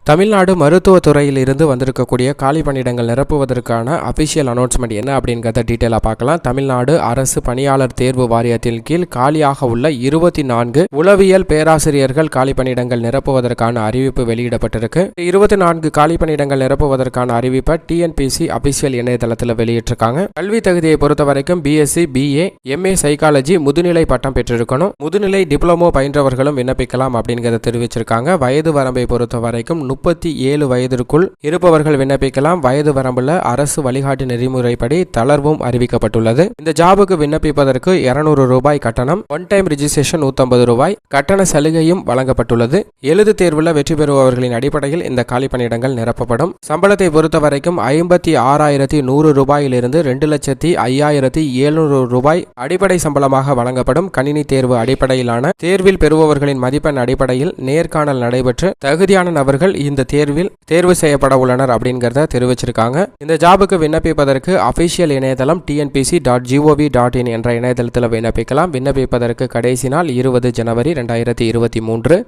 தமிழ்நாடு மருத்துவத்துறையில் இருந்து வந்திருக்கக்கூடிய காலி பணியிடங்கள் நிரப்புவதற்கான அபிஷியல் அனௌன்ஸ்மெண்ட் என்ன அப்படிங்கிறத டீட்டெயிலாக பார்க்கலாம். தமிழ்நாடு அரசு பணியாளர் தேர்வு வாரியத்தின் கீழ் காலியாக உள்ள 24 உளவியல் பேராசிரியர்கள் காலி பணியிடங்கள் நிரப்புவதற்கான அறிவிப்பு வெளியிடப்பட்டிருக்கு. 24 காலி பணியிடங்கள் நிரப்புவதற்கான அறிவிப்பை டிஎன்பிஎஸ்சி அபிஷியல் இணையதளத்தில் வெளியிட்டிருக்காங்க. கல்வி தகுதியை பொறுத்த வரைக்கும் பிஎஸ்சி, பிஏ, எம்ஏ சைக்காலஜி முதுநிலை பட்டம் பெற்றிருக்கணும். முதுநிலை டிப்ளமோ பயின்றவர்களும் விண்ணப்பிக்கலாம் அப்படிங்கிறத தெரிவிச்சிருக்காங்க. வயது வரம்பை பொறுத்த வரைக்கும் 37 வயதிற்குள் இருப்பவர்கள் விண்ணப்பிக்கலாம். வயது வரம்புல அரசு வழிகாட்டு நெறிமுறைப்படி தளர்வும் அறிவிக்கப்பட்டுள்ளது. இந்த ஜாபுக்கு விண்ணப்பிப்பதற்கு 200 ரூபாய் கட்டணம், ஒன் டைம் ரிஜிஸ்ட்ரேஷன் 150 ரூபாய், கட்டண சலுகையும் வழங்கப்பட்டுள்ளது. எழுது தேர்வுல வெற்றி பெறுபவர்களின் அடிப்படையில் இந்த காலி பணியிடங்கள் நிரப்பப்படும். சம்பளத்தை பொறுத்த வரைக்கும் 56,100 ரூபாயிலிருந்து 2,05,700 ரூபாய் அடிப்படை சம்பளமாக வழங்கப்படும். கணினி தேர்வு அடிப்படையிலான தேர்வில் பெறுபவர்களின் மதிப்பெண் அடிப்படையில் நேர்காணல் நடைபெற்று தகுதியான நபர்கள் இந்த தேர்வில் தேர்வு செய்யப்பட உள்ளனர் அப்படிங்கிறத தெரிவிச்சிருக்காங்க. இந்த ஜாபுக்கு விண்ணப்பிப்பதற்கு அபிஷியல் இணையதளம் tnpc.gov.in என்ற இணையதளத்தில் விண்ணப்பிக்கலாம். விண்ணப்பிப்பதற்கு கடைசி நாள் 20 ஜனவரி 2023.